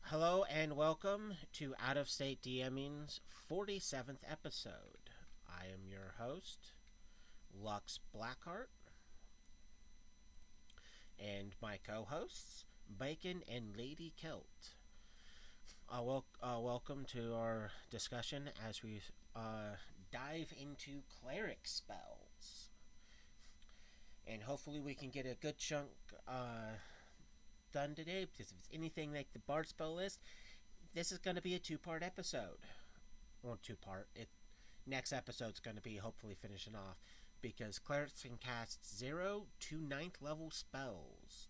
Hello and welcome to Out of State DMing's 47th episode. I am your host, Lux Blackheart, and my co hosts, Bacon and Lady Kilt. Welcome to our discussion as we dive into cleric spells. And hopefully, we can get a good chunk done today because if it's anything like the Bard spell list, this is going to be a two-part episode. Well, two-part. Next episode's going to be hopefully finishing off because clerics can cast 0 to ninth level spells.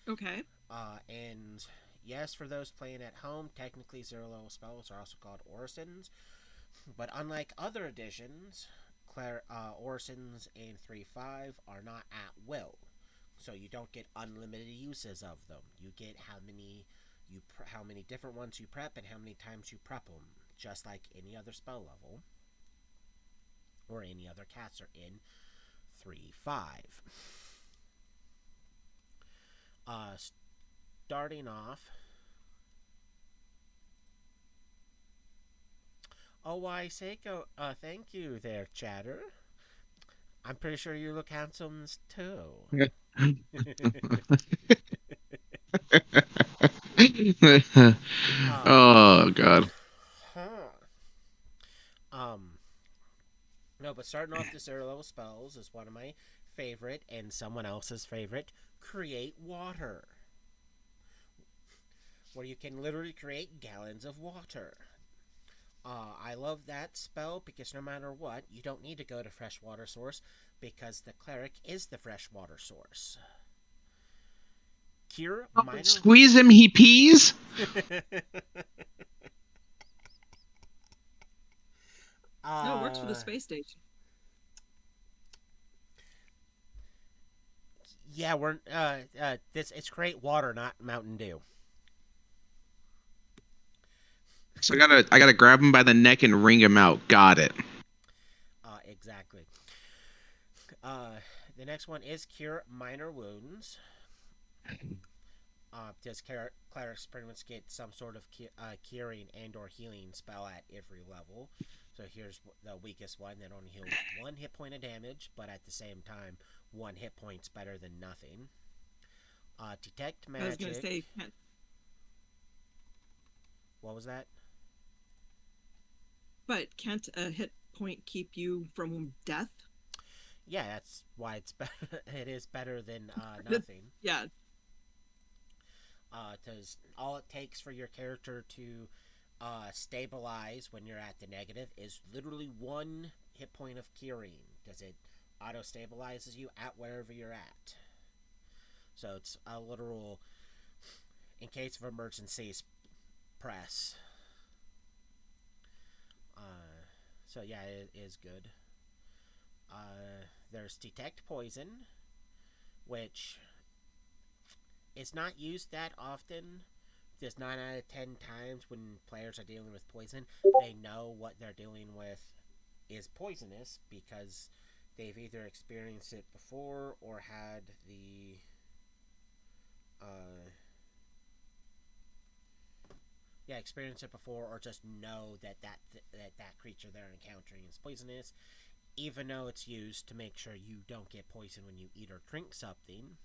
Okay. And yes, for those playing at home, technically 0 level spells are also called orisons, but unlike other editions, orisons in 3.5 are not at will. So you don't get unlimited uses of them. You get how many different ones you prep and how many times you prep them, just like any other spell level or any other caster in 3.5. Uh, Starting off. Oh, I say go. Thank you there, Chatter. I'm pretty sure you look handsome too. um, Oh God. huh. Um, no, but starting off the zero level spells is one of my favorite and someone else's favorite. Create water, where you can literally create gallons of water. I love that spell because no matter what, you don't need to go to freshwater source because the cleric is the freshwater source. Cure minor. Squeeze him, he pees. No, it works for the uh, space station. yeah, we're this it's create water, not Mountain Dew. So I gotta grab him by the neck and wring him out. Got it. Exactly. Uh, the next one is cure minor wounds. Does clerics pretty much get some sort of curing and or healing spell at every level? So here's the weakest one that only heals one hit point of damage, but at the same time, one hit point's better than nothing. Detect I was gonna magic. say, can't, What was that? but can't a hit point keep you from death? Yeah, that's why it's better. It is better than nothing. Yeah. Because all it takes for your character to stabilize when you're at the negative is literally one hit point of curing. Does it auto stabilizes you at wherever you're at? So it's a literal, in case of emergencies, press. So yeah, it is good. There's detect poison, which is not used that often. Just 9 out of 10 times when players are dealing with poison, they know what they're dealing with is poisonous because they've either experienced it before or had the uh, experienced it before, or just know that creature they're encountering is poisonous, even though it's used to make sure you don't get poisoned when you eat or drink something.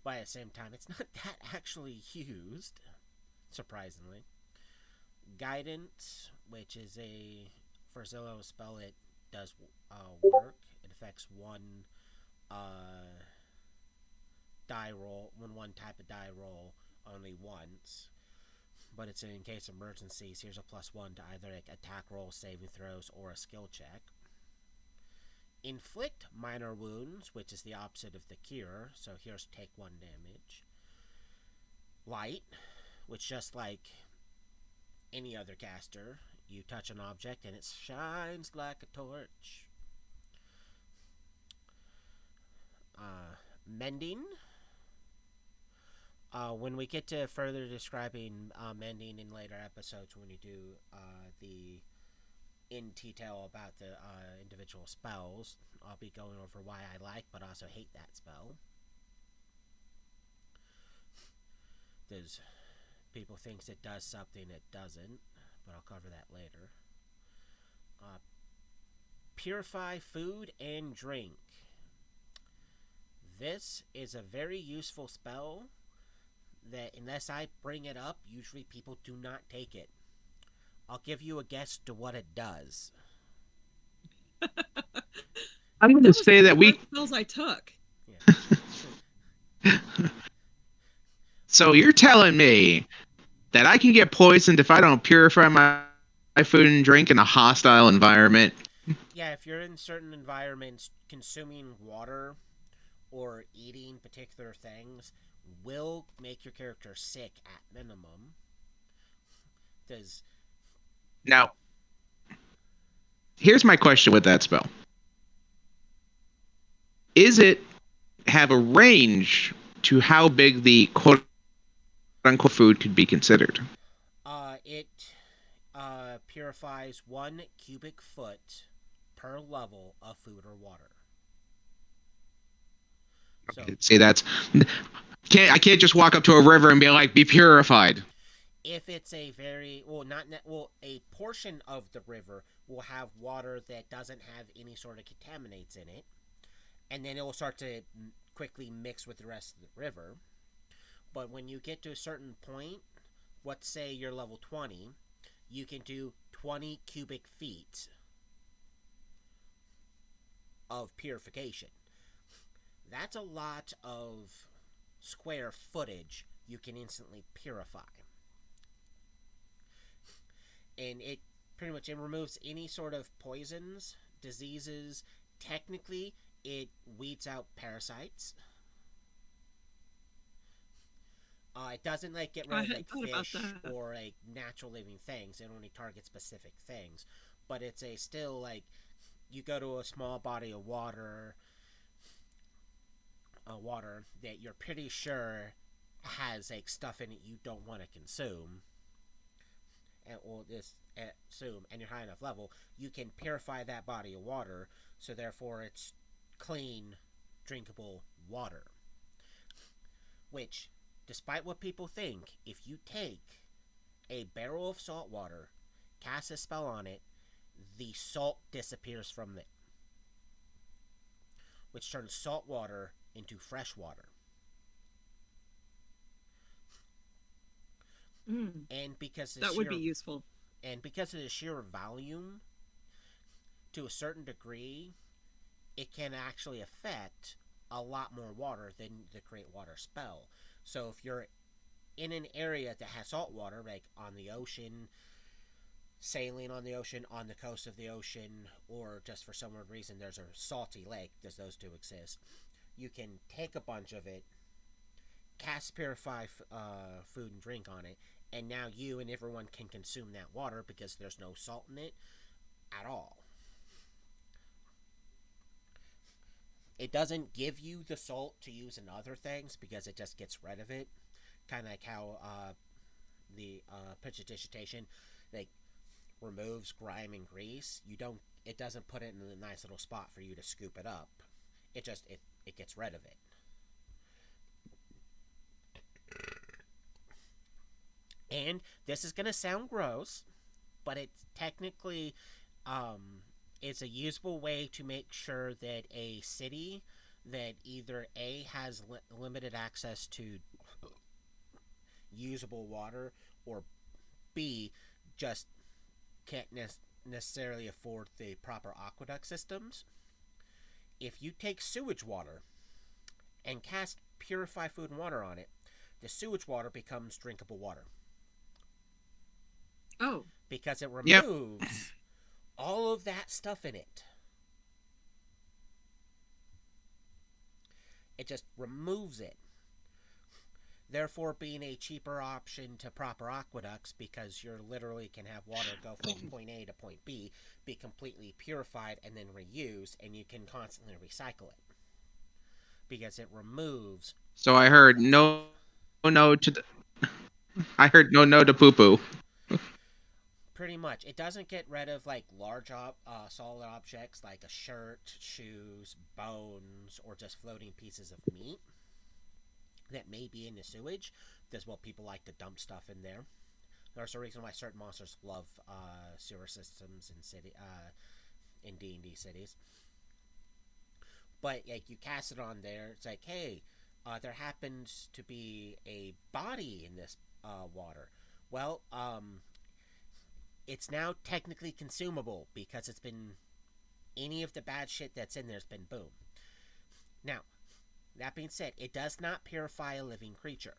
But at the same time, it's not that actually used, surprisingly. Guidance, which is a for Zillow spell, it does work. It affects one uh, die roll, one type of die roll only once. But it's in case of emergencies. Here's a +1 to either like attack roll, saving throws, or a skill check. Inflict minor wounds, which is the opposite of the cure. So here's take 1 damage. Light, which just like any other caster, you touch an object and it shines like a torch. Mending. When we get to further describing mending in later episodes, when we do the in detail about the individual spells, I'll be going over why I like but also hate that spell. There's people thinks it does something it doesn't, but I'll cover that later. Uh, Purify food and drink. This is a very useful spell that, unless I bring it up, usually people do not take it. I'll give you a guess to what it does. I'm going to That was say one of that the we. first spells I took. Yeah. So you're telling me that I can get poisoned if I don't purify my food and drink in a hostile environment? Yeah, if you're in certain environments, consuming water or eating particular things will make your character sick at minimum. Does Now, here's my question with that spell: is it have a range to how big the quote unquote food could be considered? it purifies 1 cubic foot per level of food or water. So See, that's I can't just walk up to a river and be like, "Be purified." if it's a very well, not well, a portion of the river will have water that doesn't have any sort of contaminants in it, and then it will start to quickly mix with the rest of the river. But when you get to a certain point, let's say you're level 20, you can do 20 cubic feet of purification. That's a lot of square footage you can instantly purify. And it pretty much it removes any sort of poisons, diseases. Technically, it weeds out parasites. It doesn't like get I rid of hadn't like thought about fish that. or like natural living things. It only targets specific things. But it's a still like you go to a small body of water that you're pretty sure has like stuff in it you don't want to consume, and or this assume, and you're high enough level, you can purify that body of water, so therefore it's clean, drinkable water. Which, despite what people think, if you take a barrel of salt water, cast a spell on it, the salt disappears from it, which turns salt water into fresh water. Mm, And because the that would be sheer useful. and because of the sheer volume, to a certain degree, it can actually affect a lot more water than the create water spell. So if you're in an area that has salt water, like on the ocean, sailing on the ocean, on the coast of the ocean, or just for some weird reason there's a salty lake, does those two exist? You can take a bunch of it, cast purify food and drink on it, and now you and everyone can consume that water because there's no salt in it at all. It doesn't give you the salt to use in other things because it just gets rid of it. Kind of like how the precipitation like removes grime and grease. You don't. It doesn't put it in a nice little spot for you to scoop it up. It gets rid of it. And this is gonna sound gross, but it's technically it's a usable way to make sure that a city that either A has limited access to usable water, or B just can't necessarily afford the proper aqueduct systems. If you take sewage water and cast purify food and water on it, the sewage water becomes drinkable water Oh, because it Yep. removes all of that stuff in it. It just removes it. Therefore, being a cheaper option to proper aqueducts because you literally can have water go from point A to point B, be completely purified and then reused, and you can constantly recycle it because it removes So I a lot of heard that stuff. no to the, I heard no to poo poo. Pretty much, it doesn't get rid of like large solid objects like a shirt, shoes, bones, or just floating pieces of meat. that may be in the sewage. That's what people like to dump stuff in there. There's a reason why certain monsters love sewer systems in D&D cities. But like you cast it on there, it's like, hey, there happens to be a body in this water. Well, it's now technically consumable because it's been any of the bad shit that's in there's been boom. Now, that being said, it does not purify a living creature.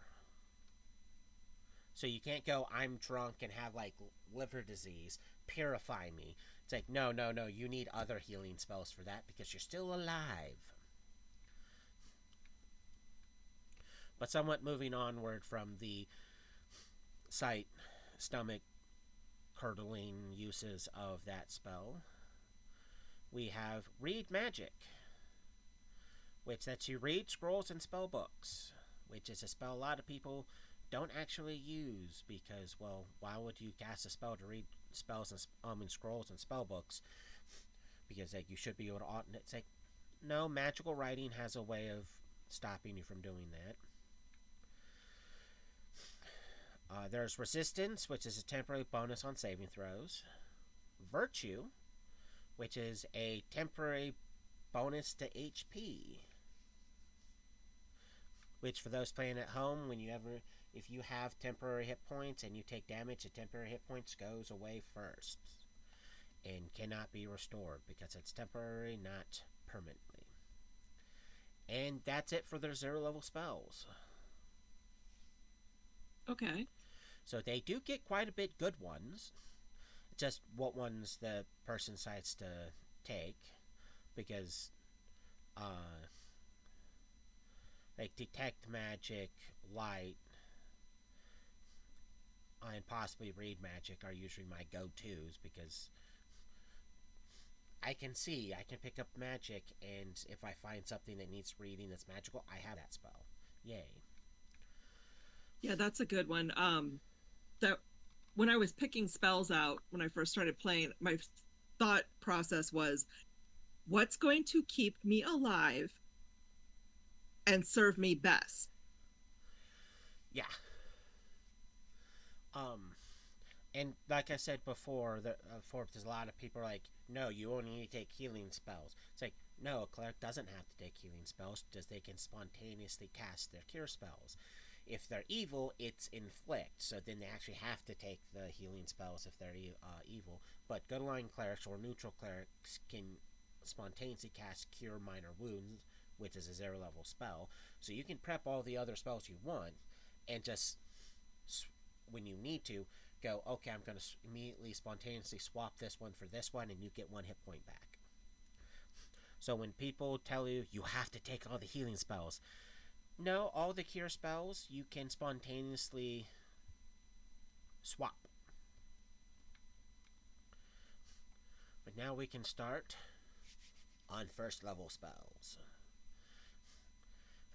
So you can't go, I'm drunk and have like liver disease, purify me. It's like, no, no, no, you need other healing spells for that because you're still alive. But somewhat moving onward from the sight, stomach curdling uses of that spell, we have Read Magic, which lets you read scrolls and spell books, which is a spell a lot of people don't actually use because, well, why would you cast a spell to read spells and scrolls and spell books? Because like you should be able to. It's like, no, magical writing has a way of stopping you from doing that. There's Resistance, which is a temporary bonus on saving throws. Virtue, which is a temporary bonus to HP. Which, for those playing at home, if you have temporary hit points and you take damage, the temporary hit points goes away first and cannot be restored because it's temporary, not permanently. And that's it for their 0-level spells. Okay. So they do get quite a bit good ones. Just what ones the person decides to take, because like detect magic, light, and possibly read magic are usually my go-tos because I can pick up magic, and if I find something that needs reading that's magical, I have that spell. Yay. Yeah, that's a good one. That when I was picking spells out when I first started playing, my thought process was, what's going to keep me alive and serve me best? Yeah. And like I said before, there's a lot of people are like, no, you only need to take healing spells. It's like, no, a cleric doesn't have to take healing spells, just they can spontaneously cast their cure spells. If they're evil, it's inflict, so then they actually have to take the healing spells if they're evil. But good line clerics or neutral clerics can spontaneously cast Cure Minor Wounds, which is a 0-level spell. So you can prep all the other spells you want, and just, when you need to, go, okay, I'm going to immediately spontaneously swap this one for this one, and you get 1 hit point back. So when people tell you, you have to take all the healing spells, no, all the cure spells you can spontaneously swap. But now we can start on 1st level spells.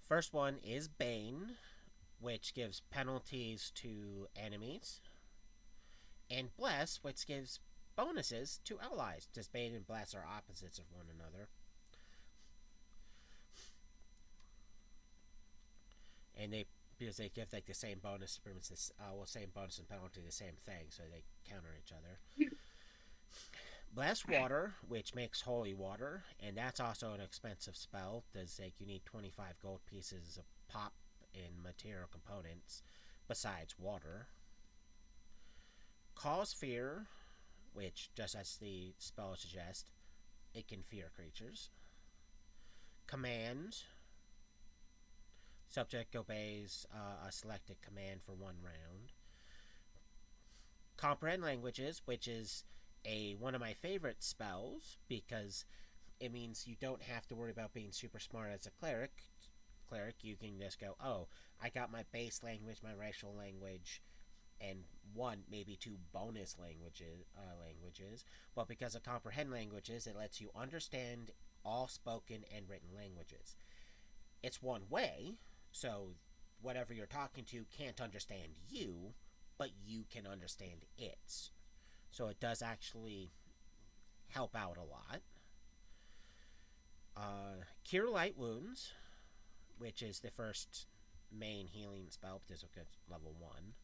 First one is Bane, which gives penalties to enemies, and Bless, which gives bonuses to allies. Just Bane and Bless are opposites of one another. And because they give like the same bonus, same bonus and penalty, the same thing, so they counter each other. Bless Water, which makes holy water, and that's also an expensive spell. Does like you need 25 gold pieces of pop in material components besides water. Cause Fear, which, just as the spell suggests, it can fear creatures. Command. Subject obeys a selected command for 1 round. Comprehend Languages, which is one of my favorite spells because it means you don't have to worry about being super smart as a cleric. You can just go, oh, I got my base language, my racial language, and 1, maybe 2 bonus languages. But because of Comprehend Languages, it lets you understand all spoken and written languages. It's one way, so whatever you're talking to can't understand you, but you can understand it. So it does actually help out a lot. Cure Light Wounds, which is the first main healing spell because it's level 1.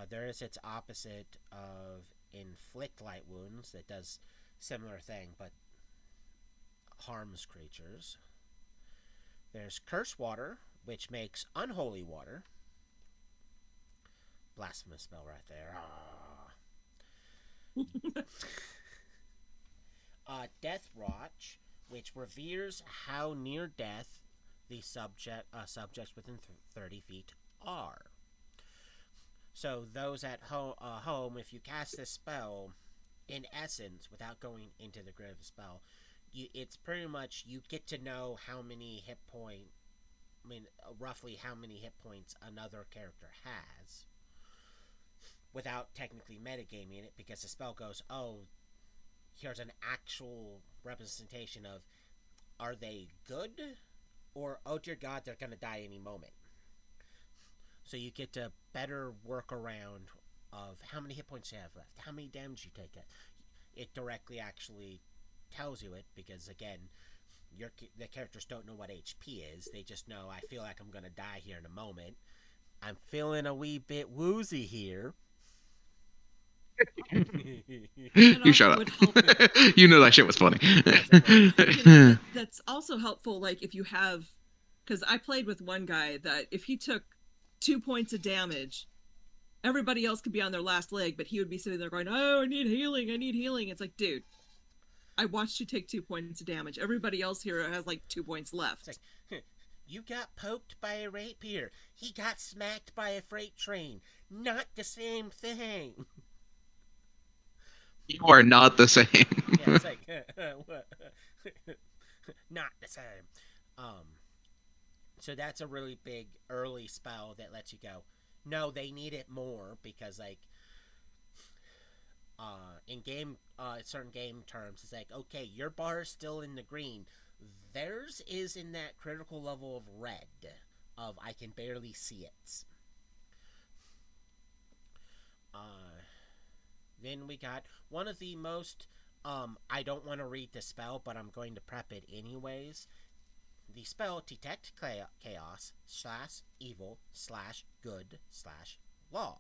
There is its opposite of Inflict Light Wounds that does similar thing but harms creatures. There's Curse Water, which makes unholy water. Blasphemous spell right there. Death Watch, which reveres how near death the subjects within 30 feet are. So those at home, if you cast this spell, in essence, without going into the grid of the spell, it's pretty much you get to know how many hit points. I mean, roughly how many hit points another character has, without technically metagaming it, because the spell goes, oh, here's an actual representation of, are they good, or oh dear God, they're gonna die any moment. So you get to better work around of how many hit points you have left, how many damage you take. It directly actually tells you it, because again, the characters don't know what HP is. They just know, I feel like I'm gonna die here in a moment. I'm feeling a wee bit woozy here. You shut up. You know that shit was funny. That's also helpful, like if you have, because I played with one guy that if he took 2 points of damage, everybody else could be on their last leg, but he would be sitting there going, oh, I need healing. It's like, dude, I watched you take 2 points of damage. Everybody else here has like 2 points left. It's like, you got poked by a rapier. He got smacked by a freight train. Not the same thing. You are not the same. Yeah, it's like, not the same. So that's a really big early spell that lets you go, no, they need it more, because like, in game, certain game terms, it's like, okay, your bar is still in the green. Theirs is in that critical level of red, of I can barely see it. Then we got one of the most, I don't want to read the spell, but I'm going to prep it anyways. The spell Detect Chaos / Evil / Good / Law.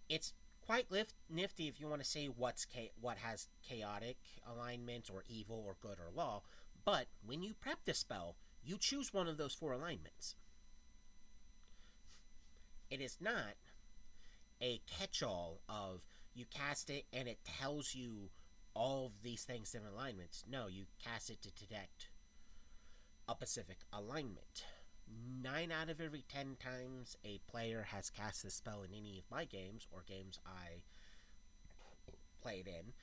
It's quite nifty if you want to say what has chaotic alignments or evil or good or law, but when you prep the spell, you choose one of those 4 alignments. It is not a catch-all of you cast it and it tells you all of these things in alignments. No, you cast it to detect a specific alignment. 9 out of every 10 times a player has cast this spell in any of my games or games I played in,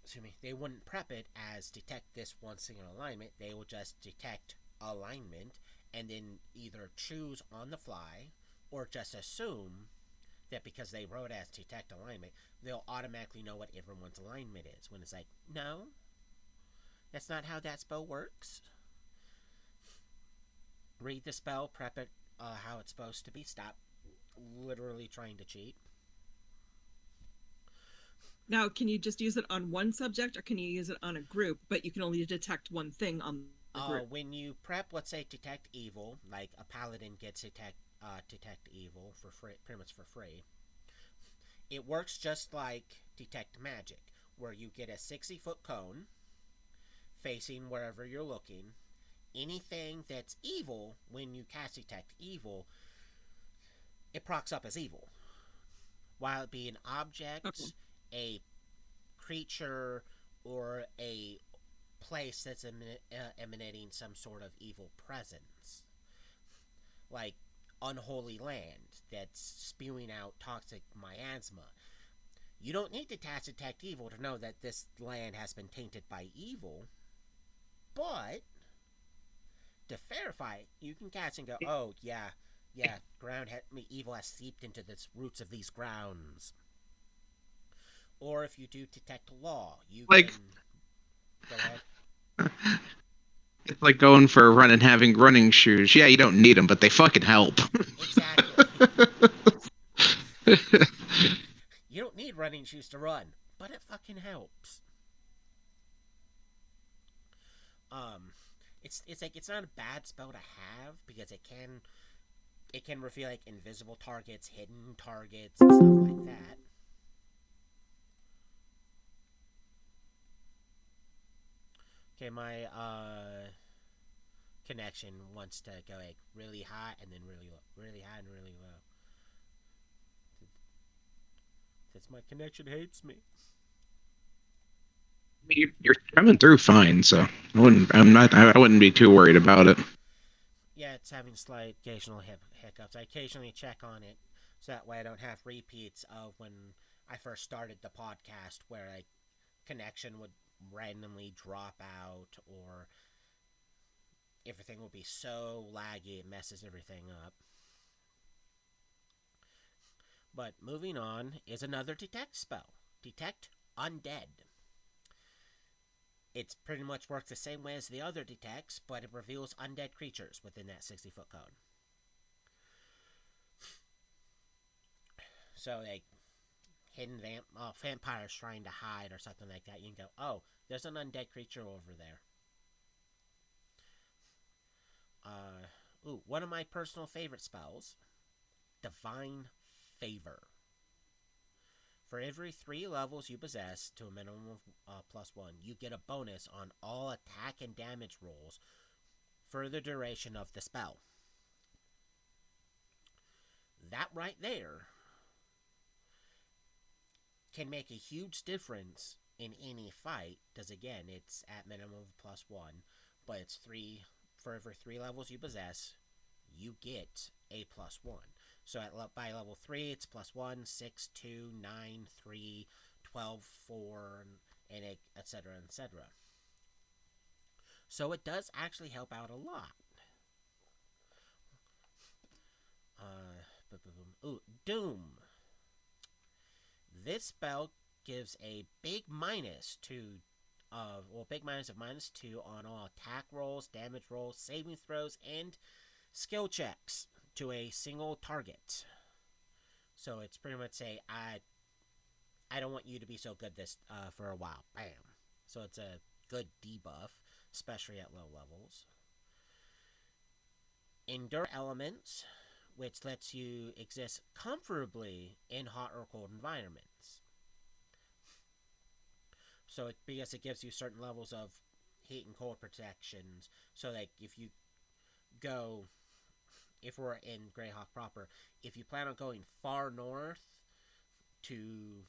excuse me, they wouldn't prep it as detect this one single alignment. They will just detect alignment and then either choose on the fly or just assume that because they wrote as detect alignment, they'll automatically know what everyone's alignment is. When it's like, no, that's not how that spell works. Read the spell, prep it how it's supposed to be. Stop literally trying to cheat. Now, can you just use it on one subject, or can you use it on a group, but you can only detect one thing on the group? When you prep, let's say, detect evil, like a paladin gets detect evil for free, pretty much for free. It works just like detect magic, where you get a 60-foot cone facing wherever you're looking. Anything that's evil, when you cast detect evil, it procs up as evil. While it be an object, a creature, or a place that's emanating some sort of evil presence. Like unholy land that's spewing out toxic miasma. You don't need to cast detect evil to know that this land has been tainted by evil, but to verify it, you can cast and go, oh, yeah, evil has seeped into the roots of these grounds. Or if you do detect law, you can... Go ahead. It's like going for a run and having running shoes. Yeah, you don't need them, but they fucking help. Exactly. You don't need running shoes to run, but it fucking helps. it's like it's not a bad spell to have because it can reveal like invisible targets, hidden targets, and stuff like that. Okay, my connection wants to go like really high and then really low, really high and really low. Since my connection hates me. You're coming through fine, so I wouldn't be too worried about it. Yeah, it's having slight occasional hiccups. I occasionally check on it so that way I don't have repeats of when I first started the podcast where like connection would randomly drop out or everything will be so laggy it messes everything up. But moving on is another detect spell. Detect Undead. It pretty much works the same way as the other detects, but it reveals undead creatures within that 60-foot cone. So, like, hidden vampires trying to hide or something like that, you can go, oh, there's an undead creature over there. One of my personal favorite spells, Divine Favor. For every 3 levels you possess to a minimum of +1, you get a bonus on all attack and damage rolls for the duration of the spell. That right there can make a huge difference in any fight, because again, it's at minimum of +1, but it's 3 for every 3 levels you possess, you get a +1. So by level 3, it's +1, 6, 2, 9, 3, 12, 4, and etc. etc. So it does actually help out a lot. Doom. This spell gives a big minus to big minus of -2 on all attack rolls, damage rolls, saving throws, and skill checks to a single target. So it's pretty much say I don't want you to be so good this for a while. Bam. So it's a good debuff, especially at low levels. Endure elements, which lets you exist comfortably in hot or cold environments. So because it gives you certain levels of heat and cold protections. So like go if we're in Greyhawk proper, if you plan on going far north to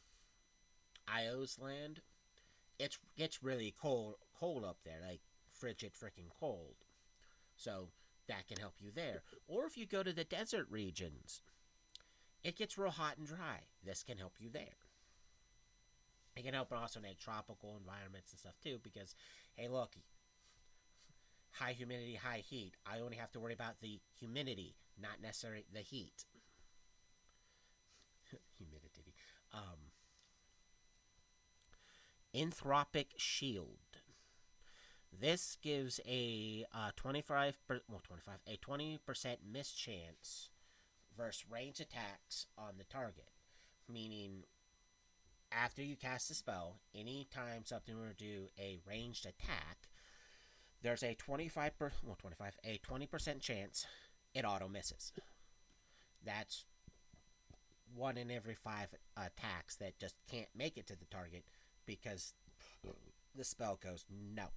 Io's land, it gets really cold up there, like frigid freaking cold. So that can help you there. Or if you go to the desert regions, it gets real hot and dry. This can help you there. It can help also in tropical environments and stuff too, because hey, look, high humidity, high heat. I only have to worry about the humidity, not necessarily the heat. Humidity. Um, Anthropic Shield. This gives a 20% mischance versus range attacks on the target, meaning after you cast the spell, anytime something were to do a ranged attack, there's a 20% chance it auto misses. That's 1 in every 5 attacks that just can't make it to the target because the spell goes, no,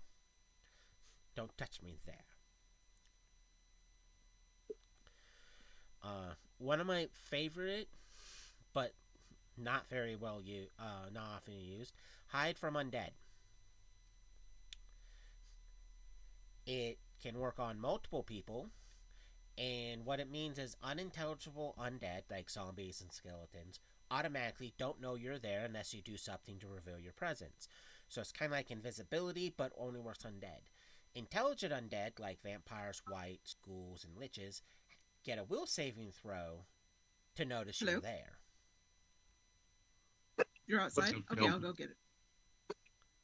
don't touch me there. One of my favorite, but not very well used, not often used, Hide from Undead. It can work on multiple people, and what it means is unintelligible undead, like zombies and skeletons, automatically don't know you're there unless you do something to reveal your presence. So it's kind of like invisibility, but only works undead. Intelligent undead, like vampires, wights, ghouls, and liches, get a will saving throw to notice you're Hello? there. You're What's outside? up, Okay, Phil? I'll go get it.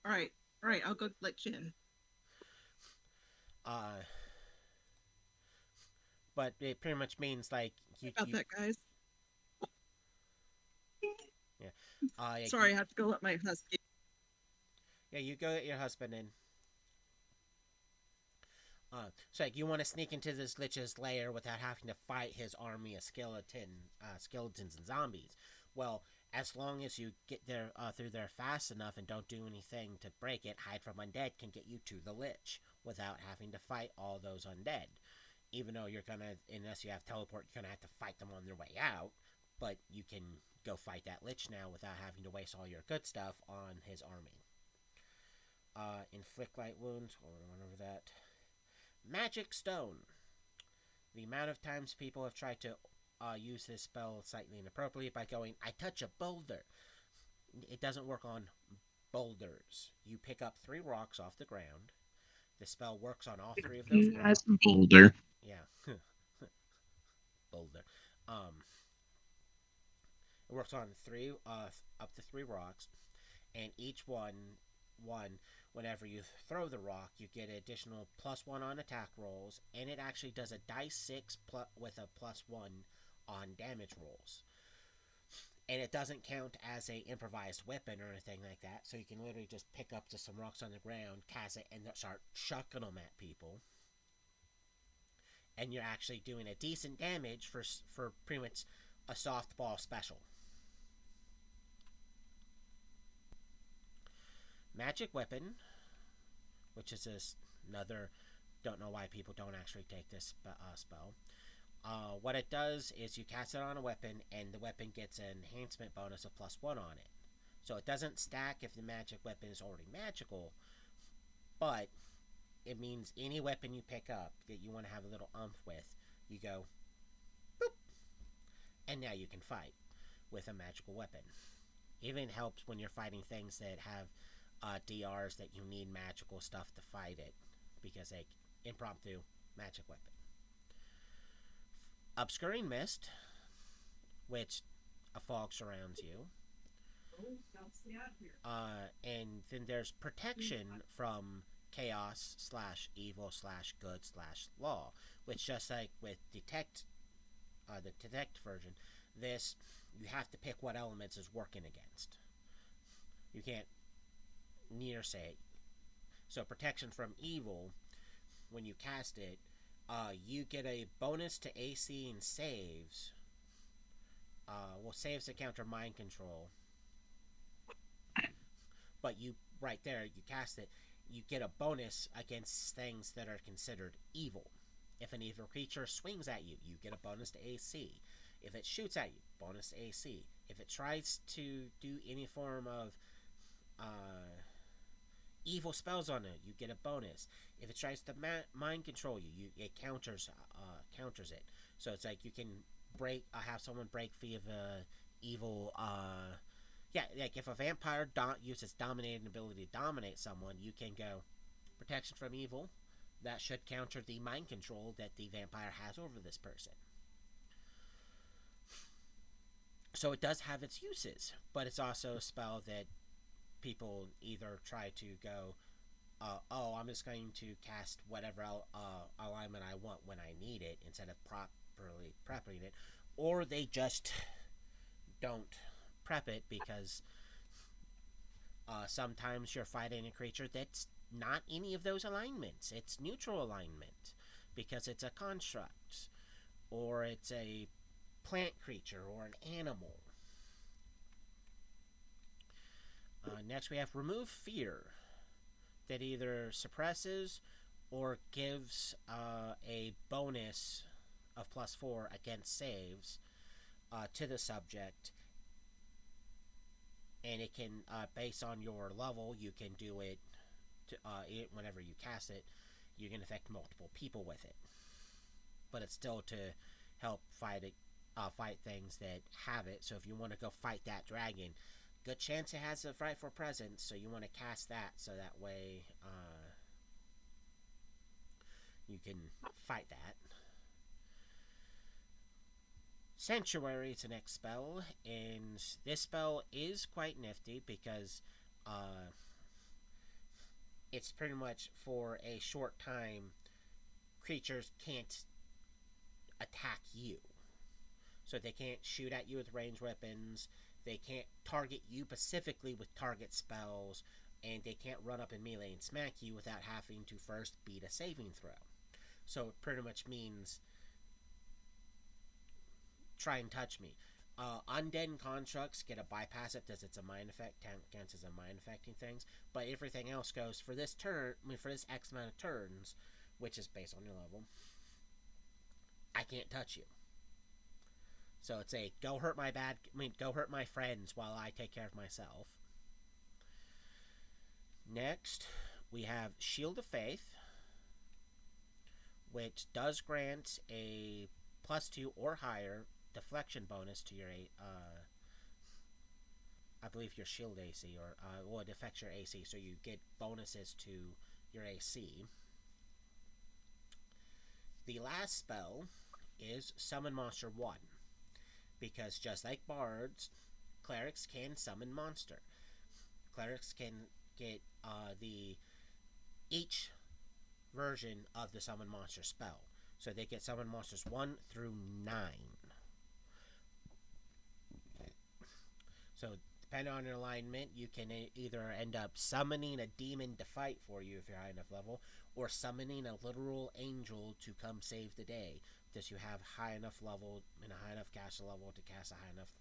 All right. All right, I'll go let you in. Uh, but it pretty much means like About that, guys. yeah, Sorry, I have to go let my husky. yeah, you go get your husband in. So like you want to sneak into this lich's lair without having to fight his army of skeletons and zombies. Well, as long as you get there through there fast enough and don't do anything to break it, hide from undead can get you to the lich without having to fight all those undead. Even though you're gonna, unless you have teleport, you're gonna have to fight them on their way out. But you can go fight that lich now without having to waste all your good stuff on his army. Inflict light wounds. Hold on, over that. Magic Stone. The amount of times people have tried to use this spell slightly inappropriately by going, I touch a boulder. It doesn't work on boulders. You pick up 3 rocks off the ground. The spell works on all 3 of those rocks. Yes, Boulder. Yeah, boulder. It works on 3, up to 3 rocks, and each one, whenever you throw the rock, you get an additional +1 on attack rolls, and it actually does a dice 6 with a +1 on damage rolls. And it doesn't count as a improvised weapon or anything like that, so you can literally just pick up just some rocks on the ground, cast it, and start chucking them at people. And you're actually doing a decent damage for pretty much a softball special. Magic Weapon, which is another, don't know why people don't actually take this spell. What it does is you cast it on a weapon, and the weapon gets an enhancement bonus of +1 on it. So it doesn't stack if the magic weapon is already magical, but it means any weapon you pick up that you want to have a little umph with, you go, boop, and now you can fight with a magical weapon. Even helps when you're fighting things that have DRs that you need magical stuff to fight it, because like impromptu magic weapon. Obscuring Mist, which a fog surrounds you. And then there's Protection from Chaos / Evil / Good / Law, which just like with Detect, the Detect version, this you have to pick what elements is working against. You can't near say it. So Protection from Evil, when you cast it, you get a bonus to AC and saves. Saves that counter mind control. But you, right there, you cast it, you get a bonus against things that are considered evil. If an evil creature swings at you, you get a bonus to AC. If it shoots at you, bonus to AC. If it tries to do any form of evil spells on it, you get a bonus. If it tries to mind control you, it counters it. So it's like you can have someone break free of a evil. Yeah, like if a vampire uses dominating ability to dominate someone, you can go protection from evil. That should counter the mind control that the vampire has over this person. So it does have its uses, but it's also a spell that people either try to go, I'm just going to cast whatever alignment I want when I need it instead of properly prepping it, or they just don't prep it because sometimes you're fighting a creature that's not any of those alignments. It's neutral alignment because it's a construct, or it's a plant creature, or an animal. Next we have Remove Fear, that either suppresses or gives a bonus of +4 against saves to the subject, and it can, based on your level, you can do it to, whenever you cast it. You can affect multiple people with it, but it's still to help fight things that have it. So if you want to go fight that dragon, good chance it has a frightful presence, so you want to cast that so that way you can fight that. Sanctuary is the next spell, and this spell is quite nifty because it's pretty much for a short time, creatures can't attack you. So they can't shoot at you with ranged weapons, they can't target you specifically with target spells, and they can't run up and melee and smack you without having to first beat a saving throw. So it pretty much means try and touch me. Undead constructs get a bypass it because it's a mind effect, counts as a mind affecting things. But everything else goes for this turn. I mean, for this X amount of turns, which is based on your level. I can't touch you. So it's a go hurt my friends while I take care of myself. Next, we have Shield of Faith, which does grant a +2 or higher deflection bonus to your I believe your shield AC, or well, it affects your AC, so you get bonuses to your AC. The last spell is Summon Monster 1, because just like bards, clerics can summon monster. Clerics can get the each version of the summon monster spell. So they get summon monsters 1 through 9. So depending on your alignment, you can either end up summoning a demon to fight for you if you're high enough level, or summoning a literal angel to come save the day, because you have high enough level and a high enough caster level to cast a high enough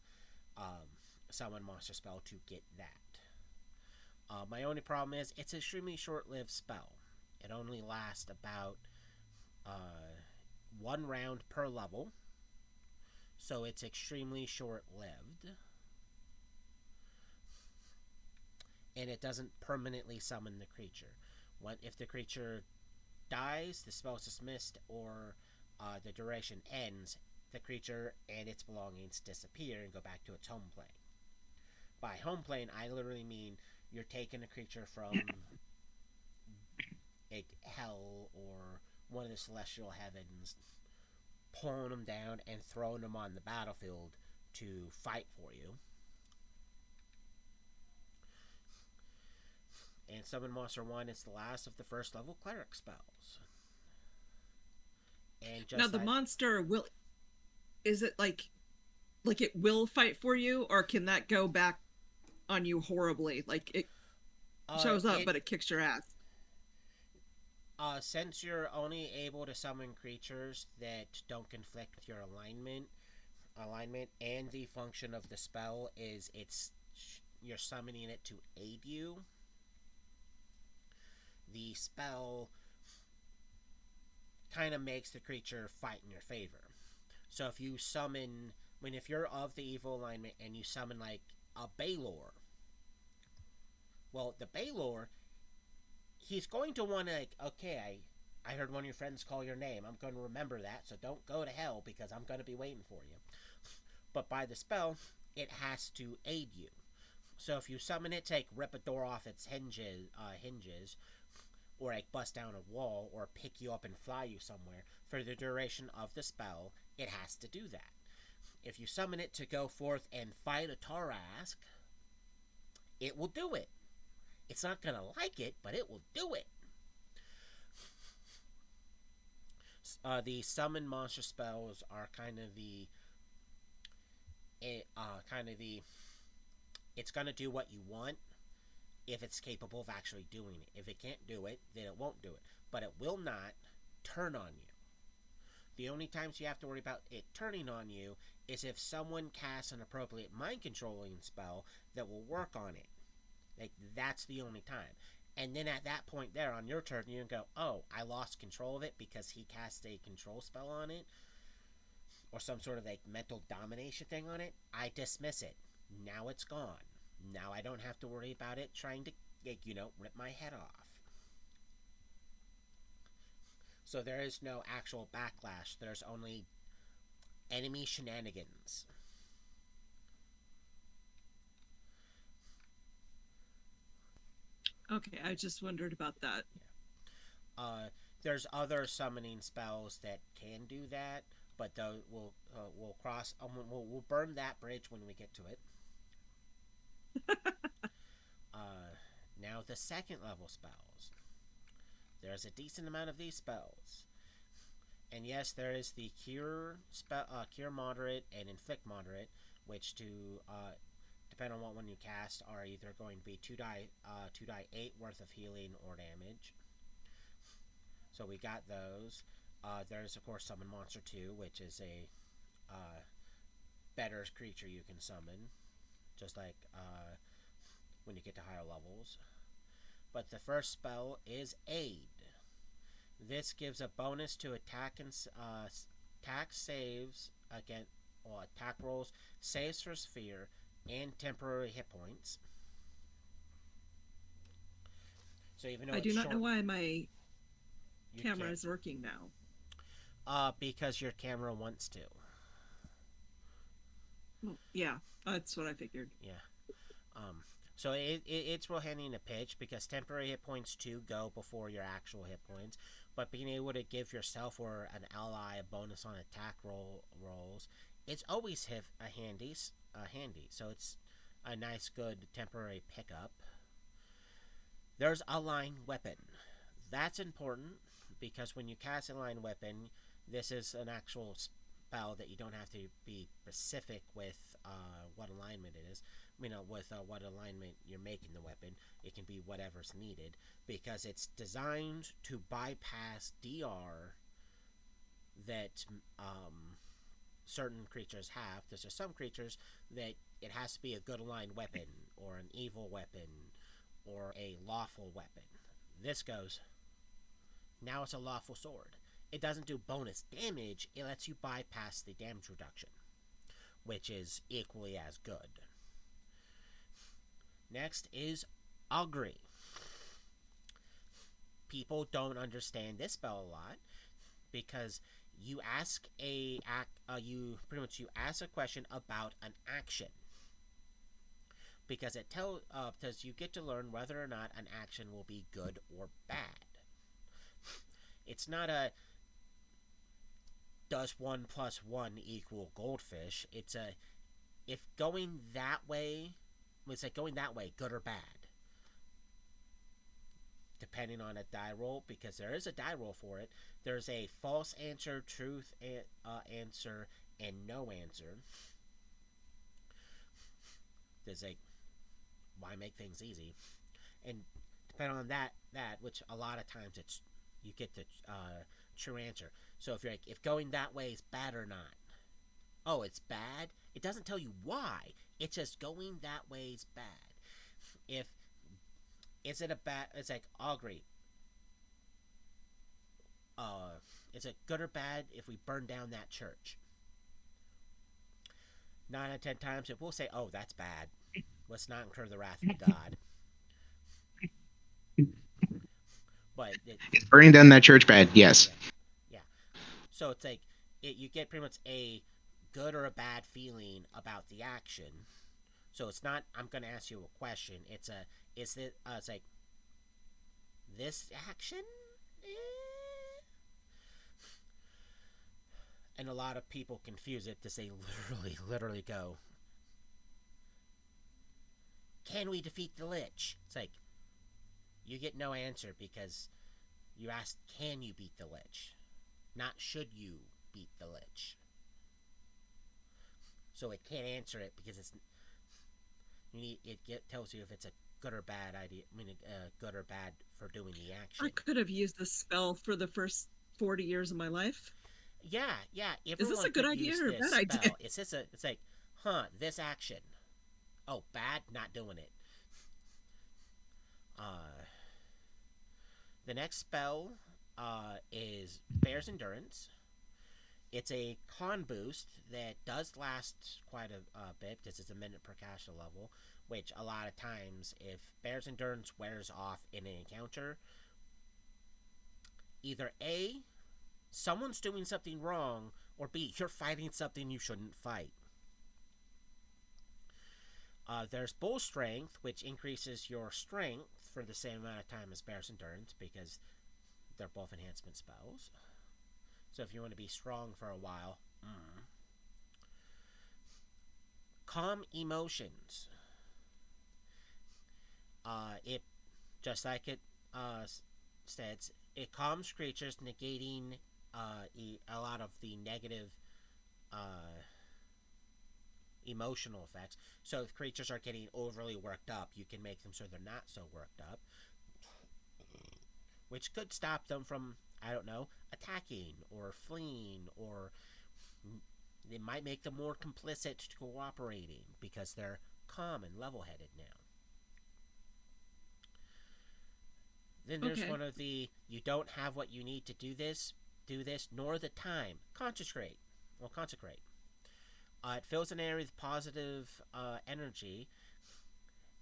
summon monster spell to get that. My only problem is it's an extremely short-lived spell. It only lasts about 1 round per level, so it's extremely short-lived. And it doesn't permanently summon the creature. If the creature dies, the spell is dismissed, or the duration ends, the creature and its belongings disappear and go back to its home plane. By home plane, I literally mean you're taking a creature from a hell or one of the celestial heavens, pulling them down and throwing them on the battlefield to fight for you. And Summon Monster 1 is the last of the first level cleric spells. And just now the monster will, is it like it will fight for you, or can that go back on you horribly? Like it shows up but it kicks your ass. Since you're only able to summon creatures that don't conflict with your alignment, and the function of the spell is you're summoning it to aid you, the spell kind of makes the creature fight in your favor. So if you summon, if you're of the evil alignment and you summon like a Baylor, well, the Baylor, he's going to want to, like, okay, I heard one of your friends call your name. I'm going to remember that, so don't go to hell because I'm going to be waiting for you. But by the spell, it has to aid you. So if you summon it to, like, rip a door off its hinges, or like bust down a wall, or pick you up and fly you somewhere, for the duration of the spell, it has to do that. If you summon it to go forth and fight a Tarask, it will do it. It's not going to like it, but it will do it. The summon monster spells are kind of the it's going to do what you want if it's capable of actually doing it. If it can't do it, then it won't do it. But it will not turn on you. The only times you have to worry about it turning on you is if someone casts an appropriate mind controlling spell that will work on it. Like, that's the only time. And then at that point there, on your turn, you can go, oh, I lost control of it because he cast a control spell on it, or some sort of, like, mental domination thing on it. I dismiss it. Now it's gone. Now I don't have to worry about it trying to, like, rip my head off. So there is no actual backlash. There's only enemy shenanigans. Okay, I just wondered about that. Yeah. There's other summoning spells that can do that, but we'll cross. We'll burn that bridge when we get to it. Now the second level spells. There's a decent amount of these spells, and yes, there is the cure moderate and inflict moderate, which depending on what one you cast, are either going to be 2die 8 worth of healing or damage. So we got those. There's of course Summon Monster 2, which is a better creature you can summon, just like when you get to higher levels. But the first spell is Aid. This gives a bonus to attack saves against attack rolls, saves for sphere, and temporary hit points. So even though I it's do not know short, why my camera can't. is working now. Because your camera wants to. Well, yeah, that's what I figured. Yeah. Um. So it's real handy in a pitch because temporary hit points do go before your actual hit points, but being able to give yourself or an ally a bonus on attack rolls, it's always handy. So it's a nice, good temporary pickup. There's a line weapon. That's important because when you cast a line weapon, this is an actual spell that you don't have to be specific with what alignment it is. With what alignment you're making the weapon. It can be whatever's needed because it's designed to bypass DR that certain creatures have. There's just some creatures that it has to be a good aligned weapon or an evil weapon or a lawful weapon. This goes, now it's a lawful sword. It doesn't do bonus damage, it lets you bypass the damage reduction, which is equally as good. Next is Augury. People don't understand this spell a lot because you ask you ask a question about an action because because you get to learn whether or not an action will be good or bad. It's not a does 1 plus 1 equal goldfish. It's a if going that way it's like going that way, good or bad. Depending on a die roll, because there is a die roll for it. There's a false answer, truth answer, and no answer. There's a why make things easy, and depending on that which a lot of times it's you get the true answer. So if you're like if going that way is bad or not, oh it's bad. It doesn't tell you why. It's just going that way is bad. If is it a bad? It's like Augury. Is it good or bad if we burn down that church? 9 out of 10 times it will say, "Oh, that's bad. Let's not incur the wrath of God." But Is burning down that church bad? Yes. yeah, yeah. So it's like you get pretty much a good or a bad feeling about the action. So it's not I'm going to ask you a question. It's like this action. And a lot of people confuse it to say literally go, can we defeat the Lich? It's like, you get no answer because you asked, can you beat the Lich? Not should you beat the Lich. So it can't answer it because it tells you if it's a good or bad idea. Good or bad for doing the action. I could have used this spell for the first 40 years of my life. Yeah. Is this a good idea or a bad idea? It's like, this action. Oh, bad, not doing it. The next spell is Bear's Endurance. It's a con boost that does last quite a bit because it's a minute per caster level, which a lot of times, if Bear's Endurance wears off in an encounter, either A, someone's doing something wrong, or B, you're fighting something you shouldn't fight. There's Bull Strength, which increases your strength for the same amount of time as Bear's Endurance, because they're both enhancement spells. So if you want to be strong for a while. Calm Emotions. It, just like it states, it calms creatures, negating a lot of the negative emotional effects. So if creatures are getting overly worked up, you can make them so they're not so worked up, which could stop them from I don't know, attacking or fleeing, or it might make them more complicit to cooperating because they're calm and level headed now. Then there's Okay. one of the you don't have what you need to do this, nor the time. Consecrate. It fills an area with positive energy,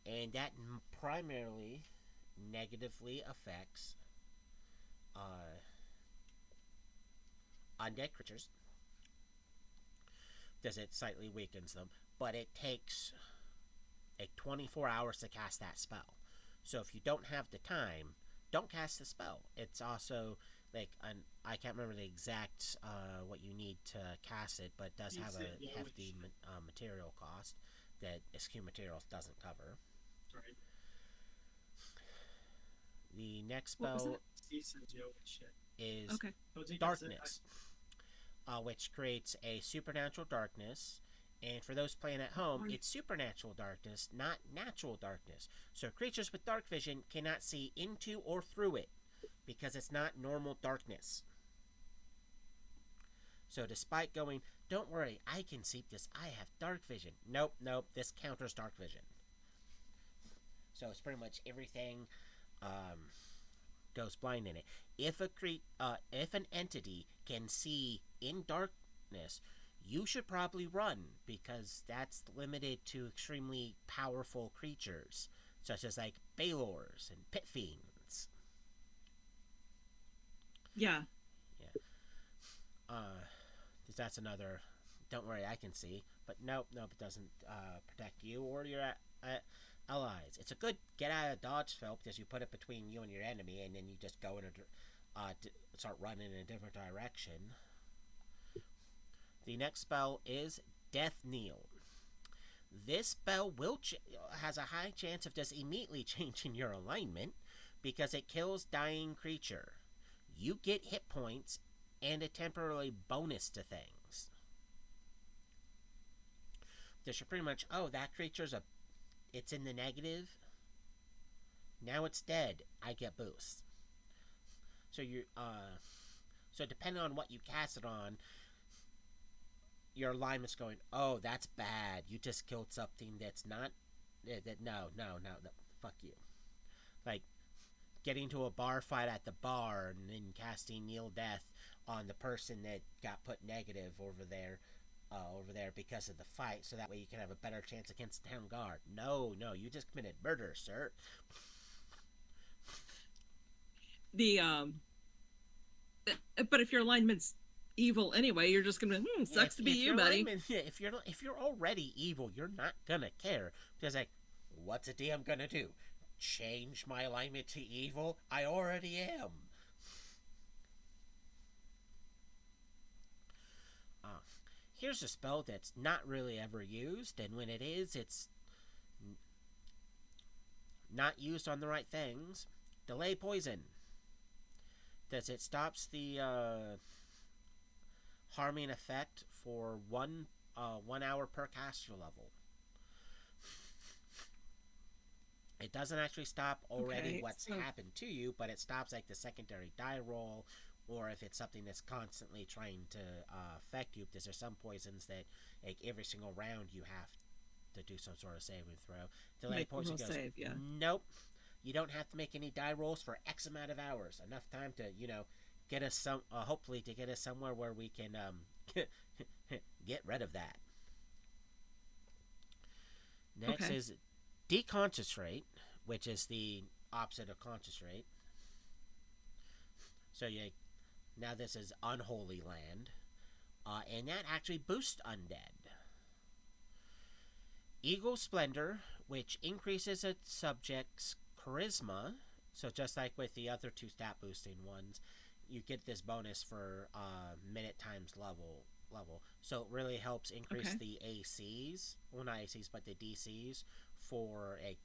and that primarily negatively affects uh, undead creatures, because it slightly weakens them. But it takes like 24 hours to cast that spell. So if you don't have the time, don't cast the spell. It's also like I can't remember the exact what you need to cast it, but it does have a hefty material cost that SQ Materials doesn't cover. Right. The next What was spell Steve says yellow shit. is Okay. Darkness, which creates a supernatural darkness. And for those playing at home, it's supernatural darkness, not natural darkness. So creatures with dark vision cannot see into or through it because it's not normal darkness. So despite going, don't worry, I can see this, I have dark vision. Nope, this counters dark vision. So it's pretty much everything goes blind in it. If if an entity can see in darkness, you should probably run because that's limited to extremely powerful creatures, such as like Balors and Pit Fiends. Yeah. Yeah. That's another. Don't worry, I can see, but nope, it doesn't protect you or your allies. It's a good get out of dodge spell because you put it between you and your enemy, and then you just go in start running in a different direction. The next spell is Death Kneel. This spell has a high chance of just immediately changing your alignment because it kills dying creature. You get hit points and a temporary bonus to things. Because you're pretty much, that creature's it's in the negative. Now it's dead. I get boosts. So so depending on what you cast it on, your alignment's going, oh, that's bad. You just killed something that's not. No, fuck you. Like getting to a bar fight at the bar and then casting Kneel Death on the person that got put negative over there because of the fight, so that way you can have a better chance against the town guard. No, you just committed murder, sir. The but if your alignment's evil anyway, you're just gonna sucks to be you, buddy. If you're already evil, you're not gonna care because like, what's a DM gonna do? Change my alignment to evil? I already am. Here's a spell that's not really ever used, and when it is, it's not used on the right things. Delay poison. Does it stops the harming effect for 1 hour per caster level. It doesn't actually stop already what's happened to you, but it stops like the secondary die roll, or if it's something that's constantly trying to affect you, because there's some poisons that like every single round you have to do some sort of saving throw. Delay poison goes, nope, you don't have to make any die rolls for X amount of hours. Enough time to, get us hopefully to get us somewhere where we can get rid of that. Next is deconcentrate, which is the opposite of concentrate. So now this is unholy land, and that actually boosts undead. Eagle Splendor, which increases a subject's charisma. So just like with the other 2 stat boosting ones, you get this bonus for minute times level. So it really helps increase the ACs, well not ACs, but the DCs for a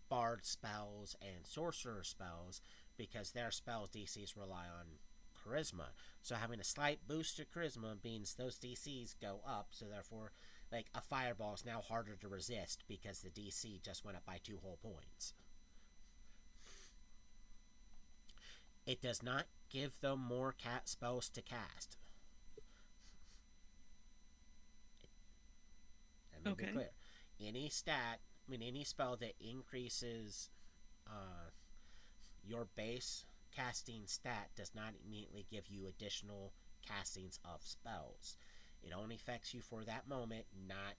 bard spells and sorcerer spells, because their spells DCs rely on charisma. So having a slight boost to charisma means those DCs go up, so therefore like a fireball is now harder to resist because the DC just went up by 2 whole points. It does not give them more cat spells to cast. Let me be Okay. clear. Any stat, any spell that increases uh, your base casting stat does not immediately give you additional castings of spells. It only affects you for that moment, not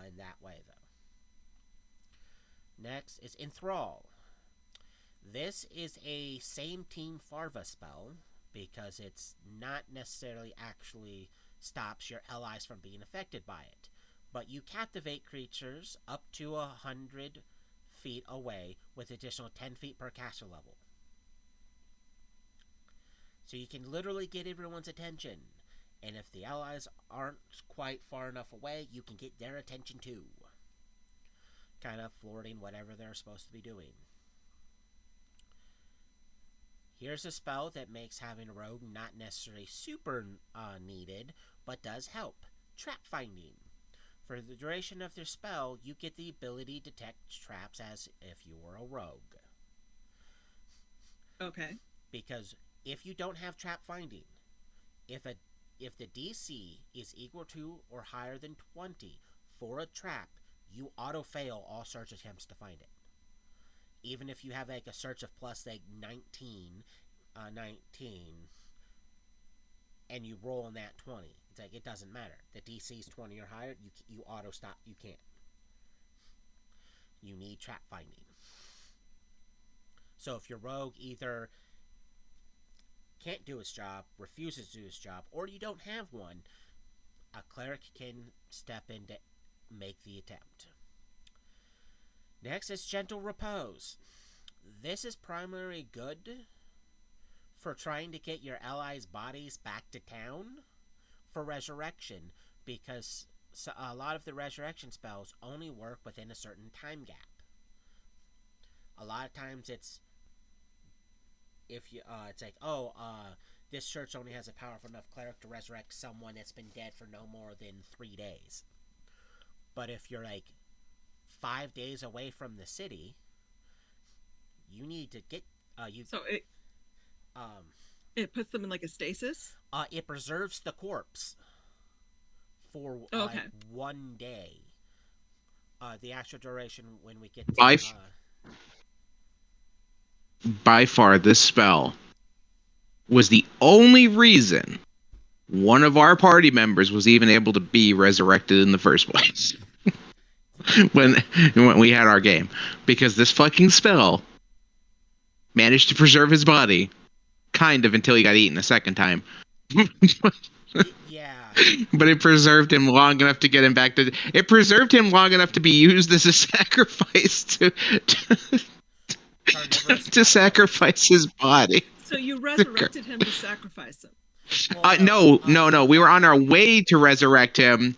in that way, though. Next is Enthrall. This is a same team Farva spell because it's not necessarily actually stops your allies from being affected by it. But you captivate creatures up to 100 feet away with additional 10 feet per caster level. So you can literally get everyone's attention. And if the allies aren't quite far enough away, you can get their attention too. Kind of thwarting whatever they're supposed to be doing. Here's a spell that makes having a rogue not necessarily super needed, but does help. Trap Finding. For the duration of their spell, you get the ability to detect traps as if you were a rogue. Okay. Because if you don't have Trap Finding, if the DC is equal to or higher than 20 for a trap, you auto-fail all search attempts to find it. Even if you have like a search of plus like 19, and you roll on that 20, it's like it doesn't matter. The DC is 20 or higher, you auto stop. You can't. You need Trap Finding. So if your rogue either can't do its job, refuses to do its job, or you don't have one, a cleric can step in to make the attempt. Next is Gentle Repose. This is primarily good for trying to get your allies' bodies back to town for resurrection, because a lot of the resurrection spells only work within a certain time gap. A lot of times it's if you it's like, this church only has a powerful enough cleric to resurrect someone that's been dead for no more than 3 days. But if you're like 5 days away from the city, you need to get So it puts them in like a stasis. It preserves the corpse for Okay. 1 day. The actual duration when we get By by far, this spell was the only reason one of our party members was even able to be resurrected in the first place. when we had our game, because this fucking spell managed to preserve his body, kind of, until he got eaten a second time. Yeah. But it preserved him long enough to get him back to. It preserved him long enough to be used as a sacrifice to sacrifice his body. So you resurrected him to sacrifice him. Well, no. We were on our way to resurrect him,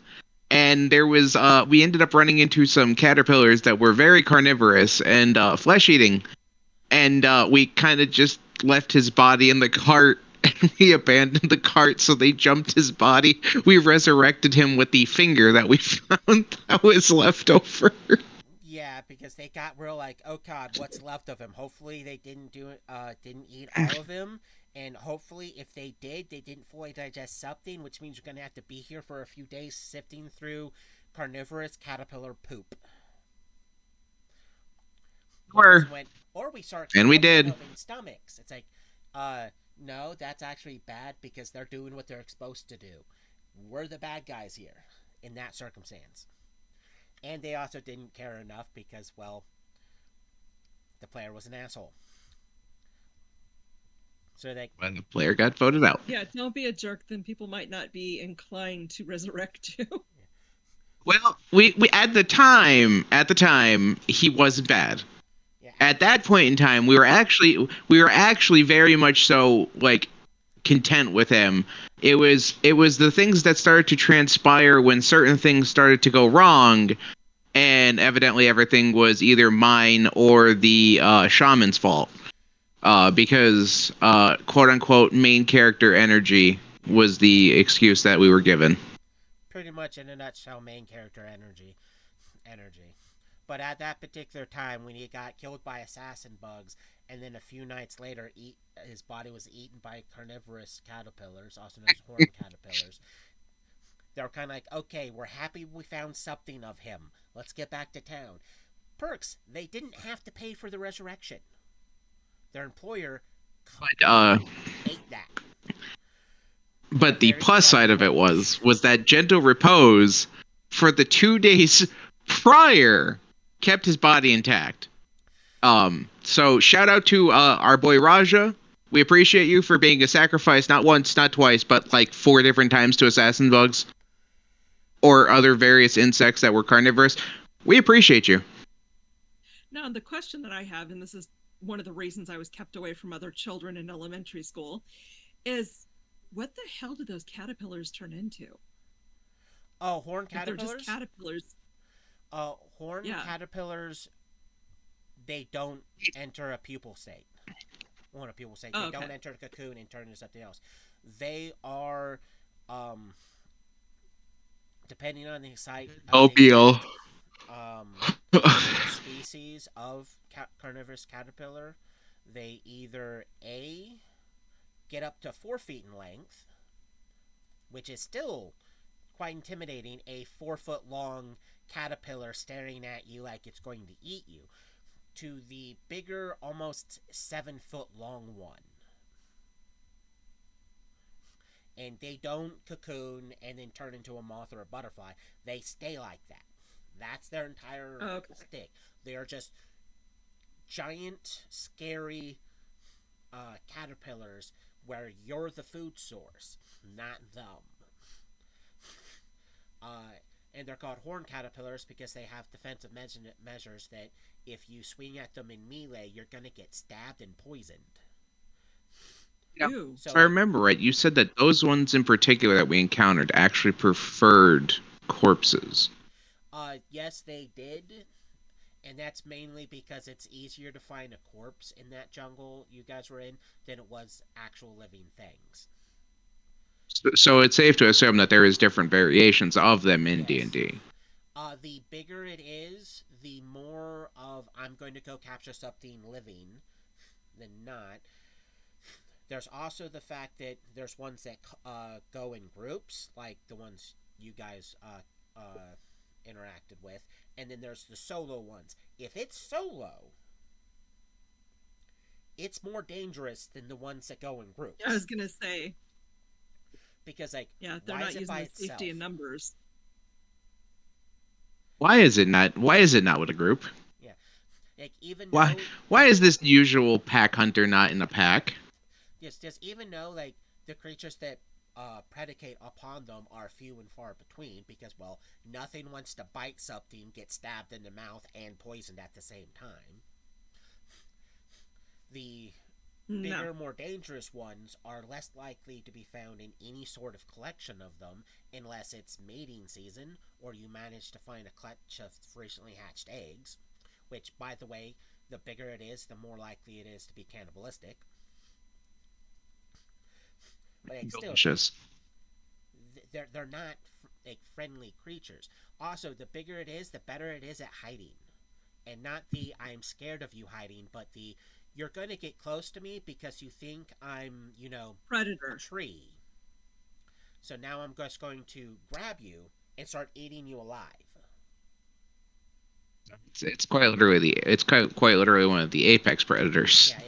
and there was we ended up running into some caterpillars that were very carnivorous and flesh eating, and we kind of just left his body in the cart. And we abandoned the cart, so they jumped his body. We resurrected him with the finger that we found that was left over. Yeah, because they got real like, oh god, what's left of him? Hopefully they didn't eat all of him, and hopefully if they did, they didn't fully digest something, which means you're gonna have to be here for a few days sifting through carnivorous caterpillar poop. Or we start and we did stomachs. It's like, no, that's actually bad because they're doing what they're supposed to do. We're the bad guys here in that circumstance. And they also didn't care enough because, well, the player was an asshole. So when the player got voted out. Yeah, don't be a jerk, then people might not be inclined to resurrect you. Well, we at the time he wasn't bad. Yeah. At that point in time, we were actually very much so like content with him. It was the things that started to transpire when certain things started to go wrong, and evidently everything was either mine or the shaman's fault. Because quote unquote main character energy was the excuse that we were given. Pretty much in a nutshell, main character energy. But at that particular time, when he got killed by assassin bugs, and then a few nights later, his body was eaten by carnivorous caterpillars, also known as horn caterpillars. They were kind of like, okay, we're happy we found something of him. Let's get back to town. Perks, they didn't have to pay for the resurrection. Their employer But ate that. but the plus side of it was that gentle repose for the 2 days prior kept his body intact. So shout out to our boy Raja. We appreciate you for being a sacrifice not once, not twice, but like 4 different times to assassin bugs or other various insects that were carnivorous. We appreciate you. Now, the question that I have, and this is one of the reasons I was kept away from other children in elementary school, is what the hell do those caterpillars turn into? Oh, horn caterpillars? They're just caterpillars. Horn caterpillars, they don't enter a pupal state. Well, a pupal state. They don't enter a cocoon and turn into something else. They are, depending on the site, species of carnivorous caterpillar, they either A, get up to 4 feet in length, which is still quite intimidating, a 4-foot long caterpillar staring at you like it's going to eat you, to the bigger, almost 7-foot long one. And they don't cocoon and then turn into a moth or a butterfly. They stay like that. That's their entire stick. They are just giant, scary caterpillars where you're the food source, not them. And they're called horn caterpillars because they have defensive measures that if you swing at them in melee, you're going to get stabbed and poisoned. Yeah. So I remember right, you said that those ones in particular that we encountered actually preferred corpses. Yes, they did. And that's mainly because it's easier to find a corpse in that jungle you guys were in than it was actual living things. So it's safe to assume that there is different variations of them in D&D. The bigger it is, the more of I'm going to go capture something living than not. There's also the fact that there's ones that go in groups, like the ones you guys interacted with, and then there's the solo ones. If it's solo, it's more dangerous than the ones that go in groups. I was gonna say, because they're not using safety in numbers. Why is it not with a group? Yeah, why is this usual pack hunter not in a pack? Yes, just even though the creatures that predicate upon them are few and far between, because nothing wants to bite something, get stabbed in the mouth, and poisoned at the same time. The bigger, more dangerous ones are less likely to be found in any sort of collection of them, unless it's mating season, or you manage to find a clutch of recently hatched eggs, which, by the way, the bigger it is, the more likely it is to be cannibalistic. But delicious. They're not friendly creatures. Also, the bigger it is, the better it is at hiding. And not the I'm scared of you hiding, but the you're going to get close to me because you think I'm, predator. A tree. So now I'm just going to grab you and start eating you alive. It's quite literally one of the apex predators. Yeah,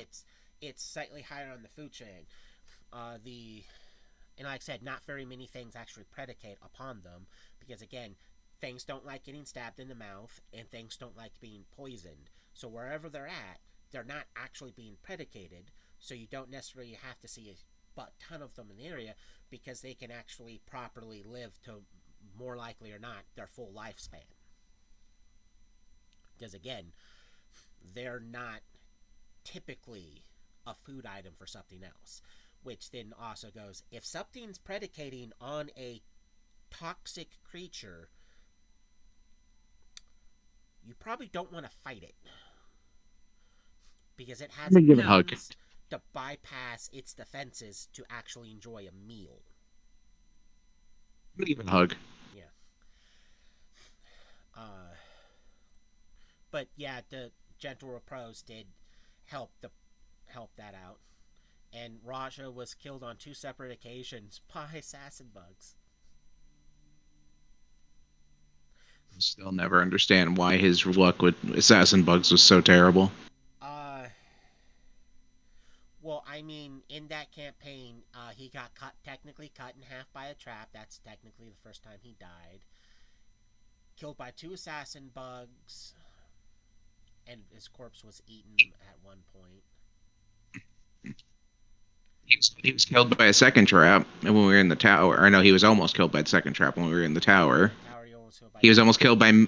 it's slightly higher on the food chain. And like I said, not very many things actually predicate upon them because, again, things don't like getting stabbed in the mouth and things don't like being poisoned. So wherever they're at, they're not actually being predicated, so you don't necessarily have to see a ton of them in the area because they can actually properly live to, more likely or not, their full lifespan. Because, again, they're not typically a food item for something else. Which then also goes, if something's predicating on a toxic creature, you probably don't want to fight it. Because it has means to bypass its defenses to actually enjoy a meal. Give it a hug. Yeah. But yeah, the gentle repose did help the helped that out. And Raja was killed on two separate occasions by assassin bugs. Still never understand why his luck with assassin bugs was so terrible. Uh, well, I mean, in that campaign, he got technically cut in half by a trap. That's technically the first time he died. Killed by two assassin bugs, and his corpse was eaten at one point. He was killed by a second trap when we were in the tower. Or no, he was almost killed by the second trap when we were in the tower. Tower, you almost killed by He was almost killed by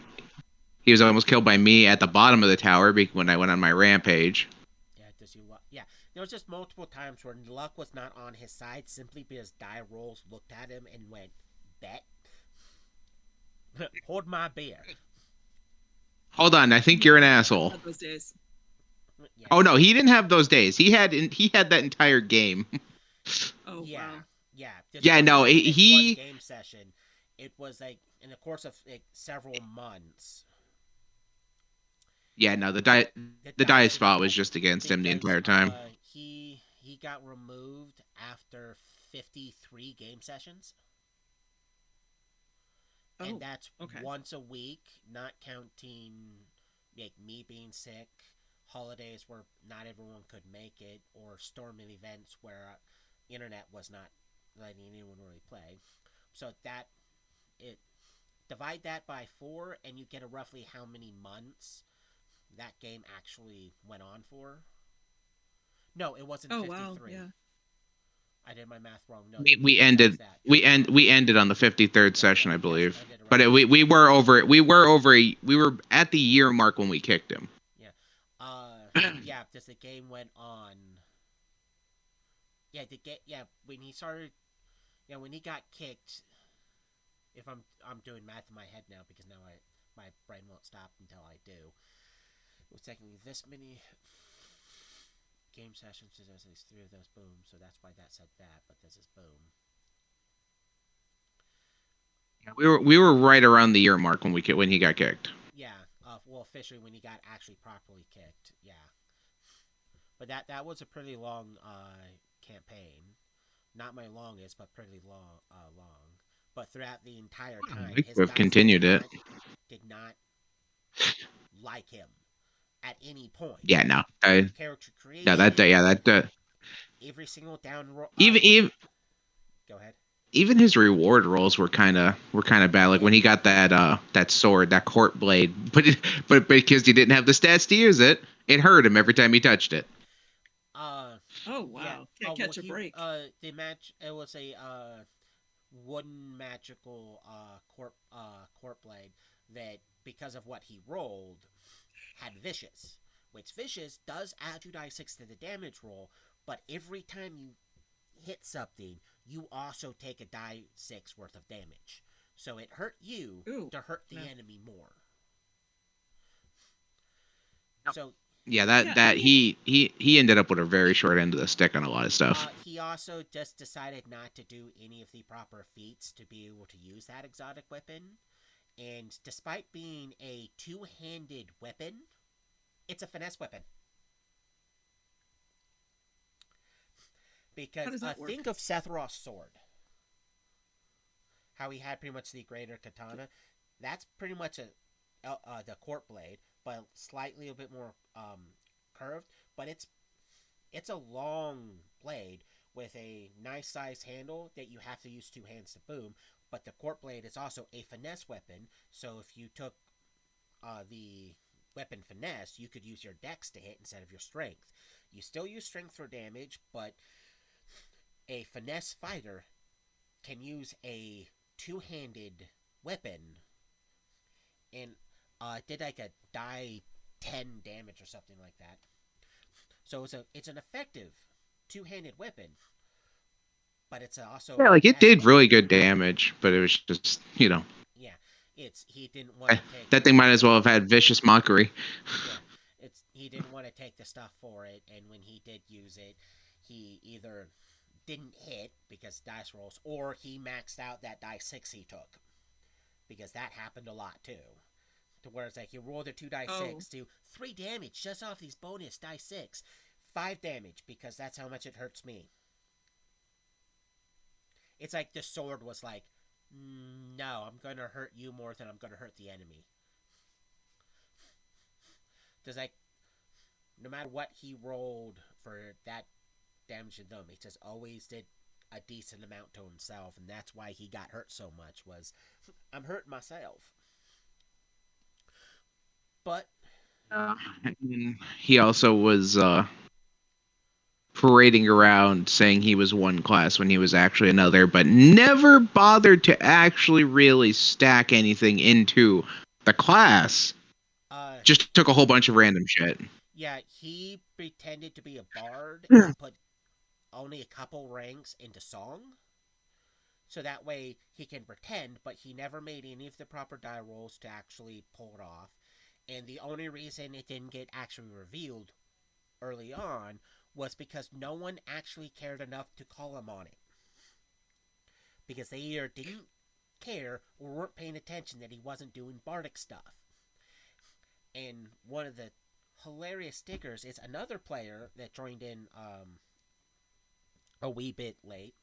he was almost killed by me at the bottom of the tower when I went on my rampage. Yeah, does you yeah. There was just multiple times where luck was not on his side simply because die rolls looked at him and went, "Bet, hold my beer." Hold on, I think you're an asshole. Those days. Yeah. Oh no, he didn't have those days. He had that entire game. Oh Yeah, wow. yeah. Yeah, no, one he game session. It was like in the course of like several months. yeah, no, the die spot was just against him the entire time. He got removed after 53 game sessions. Oh, And that's okay. once a week, not counting like me being sick, holidays where not everyone could make it, or storming events where internet was not letting anyone really play. So that it divide that by 4, and you get a roughly how many months that game actually went on for. No, it wasn't Oh 53. wow. Yeah. I did my math wrong. No, We times ended that. we ended on the 53rd session, I believe. Ended around But we were over we were at the year mark when we kicked him. Yeah. Yeah, because the game went on. Yeah, when he started, yeah, when he got kicked. If I'm doing math in my head now because now my brain won't stop until I do. It was technically this many game sessions. There's these 3 of those, boom. So that's why that said that. But this is boom. We were right around the year mark when he got kicked. Yeah. Well, officially when he got actually properly kicked. Yeah. But that was a pretty long campaign. Not my longest, but pretty long. But throughout the entire time, his We've guys continued it. did not like him at any point. Yeah, no. Character creation. No, that every single down roll. even Go ahead. even his reward rolls were kind of bad. Like when he got that sword, that court blade, but because he didn't have the stats to use it, it hurt him every time he touched it. Oh wow. Yeah. Can't catch a break. The match. It was a wooden magical court blade that, because of what he rolled, had vicious. Which vicious does add 2d6 to the damage roll, but every time you hit something, you also take a die 6 worth of damage. So it hurt you to hurt the enemy more. So yeah, that he ended up with a very short end of the stick on a lot of stuff. He also just decided not to do any of the proper feats to be able to use that exotic weapon. And despite being a two-handed weapon, it's a finesse weapon. Because think of Sephiroth's sword. How he had pretty much the greater katana. That's pretty much the court blade, but slightly a bit more curved. But it's a long blade with a nice sized handle that you have to use 2 hands to boom. But the court blade is also a finesse weapon, so if you took the weapon finesse, you could use your dex to hit instead of your strength. You still use strength for damage, but a finesse fighter can use a 2-handed weapon and did like a die 10 damage or something like that. So it's an effective 2-handed weapon, but it's also like it did really good damage, but it was just yeah. He didn't want to take that thing might as well have had vicious mockery. Yeah, he didn't want to take the stuff for it, and when he did use it, he either didn't hit because dice rolls, or he maxed out that die 6 he took, because that happened a lot too. To where it's like he rolled a 2 die 6 to 3 damage just off these bonus die 6. 5 damage because that's how much it hurts me. It's like the sword was like, no, I'm going to hurt you more than I'm going to hurt the enemy. There's like, no matter what he rolled for that damage to them, he just always did a decent amount to himself, and that's why he got hurt so much, was, I'm hurting myself. But he also was parading around saying he was one class when he was actually another, but never bothered to actually really stack anything into the class. Just took a whole bunch of random shit. Yeah, he pretended to be a bard and put only a couple ranks into song. So that way he can pretend, but he never made any of the proper die rolls to actually pull it off. And the only reason it didn't get actually revealed early on was because no one actually cared enough to call him on it. Because they either didn't care or weren't paying attention that he wasn't doing bardic stuff. And one of the hilarious stickers is another player that joined in a wee bit late.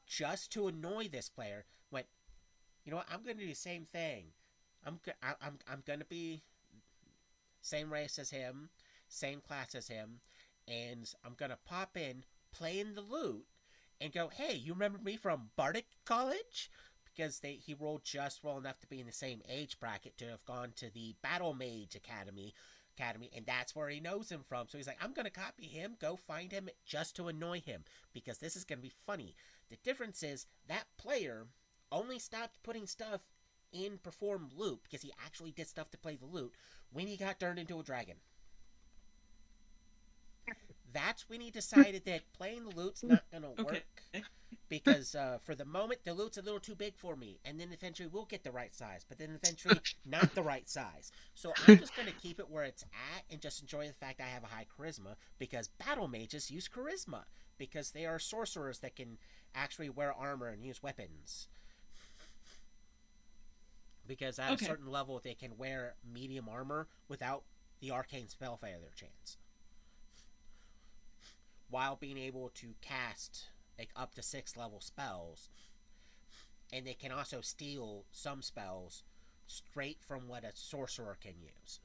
Just to annoy this player, went, you know what? I'm going to do the same thing. I'm going to be same race as him, same class as him, and I'm going to pop in, play in the lute, and go, hey, you remember me from Bardic College? Because he rolled just well enough to be in the same age bracket to have gone to the Battle Mage Academy, and that's where he knows him from. So he's like, I'm going to copy him, go find him just to annoy him, because this is going to be funny. The difference is that player only stopped putting stuff in perform lute, because he actually did stuff to play the lute, when he got turned into a dragon. That's when he decided that playing the lute's not going to work. Because for the moment, the lute's a little too big for me. And then eventually we'll get the right size. But then eventually, not the right size. So I'm just going to keep it where it's at and just enjoy the fact I have a high charisma. Because battle mages use charisma. Because they are sorcerers that can actually wear armor and use weapons. Because at a certain level, they can wear medium armor without the arcane spell failure chance. While being able to cast like up to 6 level spells, and they can also steal some spells straight from what a sorcerer can use.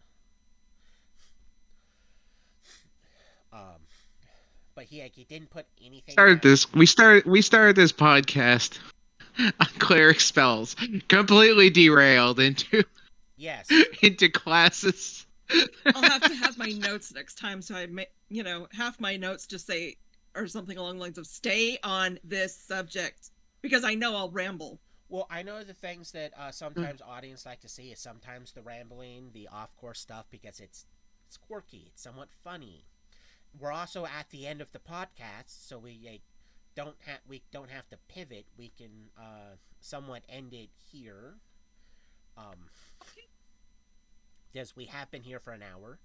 But he didn't put anything. We started this podcast on cleric spells, completely derailed into into classes. I'll have to have my notes next time, so I half my notes just say or something along the lines of stay on this subject, because I know I'll ramble. Well, I know the things that sometimes audience like to see is sometimes the rambling, the off-course stuff, because it's quirky, it's somewhat funny. We're also at the end of the podcast, so we don't have to pivot. We can somewhat end it here. Because we have been here for an hour,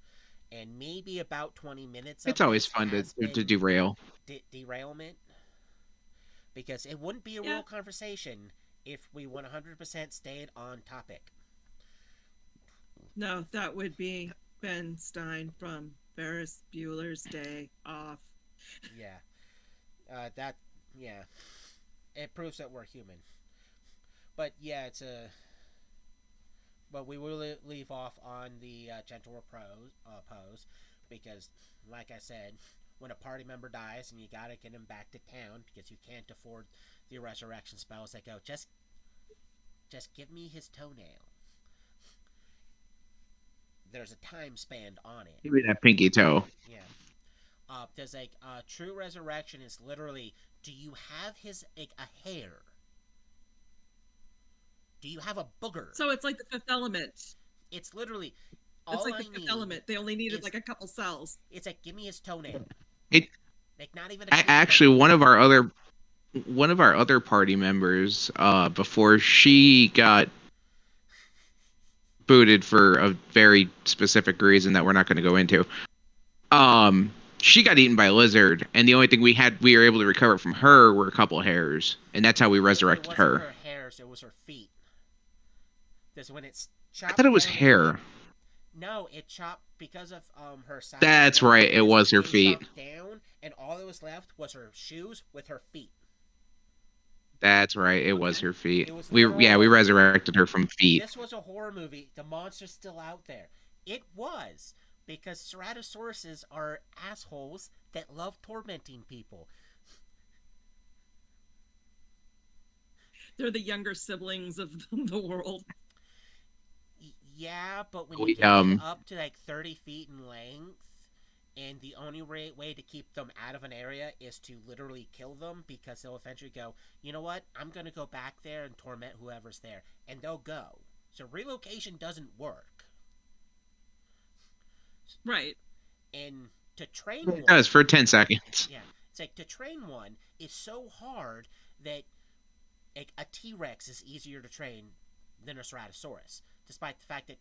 and maybe about 20 minutes. It's always fun to derail. Derailment, because it wouldn't be a real conversation if we 100% stayed on topic. No, that would be Ben Stein from Ferris Bueller's Day Off. Yeah, it proves that we're human. But yeah, but we will leave off on the gentle pose, because, like I said, when a party member dies and you gotta get him back to town because you can't afford the resurrection spells that go, just give me his toenail. There's a time span on it. Give me that pinky toe. Yeah. There's true resurrection is literally, do you have his a hair? Do you have a booger? So it's like the Fifth Element. It's literally it's like the Fifth Element. They only needed like a couple cells. It's like, give me his toenail. Not even actually one of our other party members, before she got booted for a very specific reason that we're not going to go into, she got eaten by a lizard, and the only thing we were able to recover from her were a couple of hairs, and that's how we resurrected her. It wasn't her hairs, it was her feet. Because when it's chopped, I thought it was hair. No, it chopped because of her size and That's right. It awkwardness. was her It feet. shrunk down, and all that was left was her shoes with her feet. That's right. It was Okay. her feet. It was We literal. resurrected her from If feet. this was a horror movie, the monster's still out there. It was because ceratosauruses are assholes that love tormenting people. They're the younger siblings of the world. Yeah, but when you We can get up to like 30 feet in length, and the only way to keep them out of an area is to literally kill them because they'll eventually go, you know what, I'm going to go back there and torment whoever's there. And they'll go. So relocation doesn't work. Right. And to train It one, does for 10 seconds. yeah, it's like to train one is so hard that like, a T Rex is easier to train than a Ceratosaurus, despite the fact that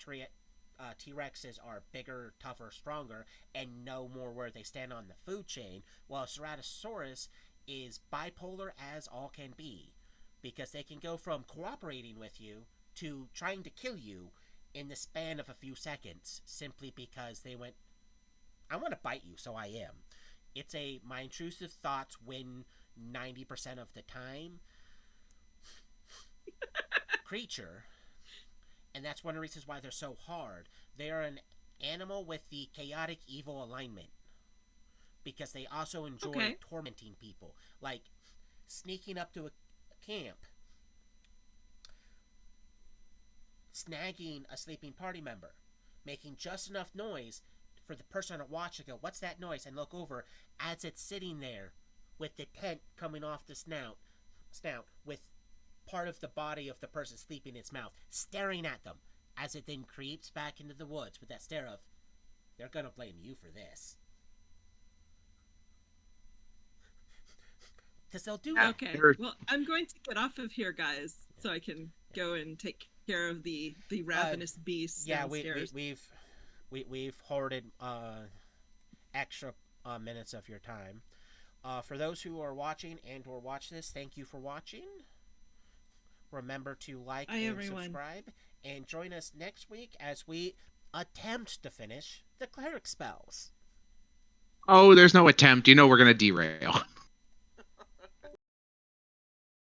T Rexes are bigger, tougher, stronger, and know more where they stand on the food chain, while a Ceratosaurus is bipolar as all can be, because they can go from cooperating with you to trying to kill you in the span of a few seconds, simply because they went, I want to bite you, so I am. It's a my intrusive thoughts win 90% of the time creature, and that's one of the reasons why they're so hard. They are an animal with the chaotic evil alignment because they also enjoy Okay. tormenting people, like sneaking up to a camp, snagging a sleeping party member, making just enough noise for the person to watch and go, "What's that noise?" and look over as it's sitting there with the tent coming off the snout with part of the body of the person sleeping in its mouth, staring at them as it then creeps back into the woods with that stare of, they're gonna blame you for this. Because they'll do that. Okay. Well, I'm going to get off of here, guys, so I can go and take care of the ravenous beasts Yeah, downstairs. we've hoarded extra minutes of your time. For those who are watching and or watch this, thank you for watching. Remember to like Hi, and everyone. subscribe, and join us next week as we attempt to finish the cleric spells. Oh, there's no attempt. You know we're gonna derail.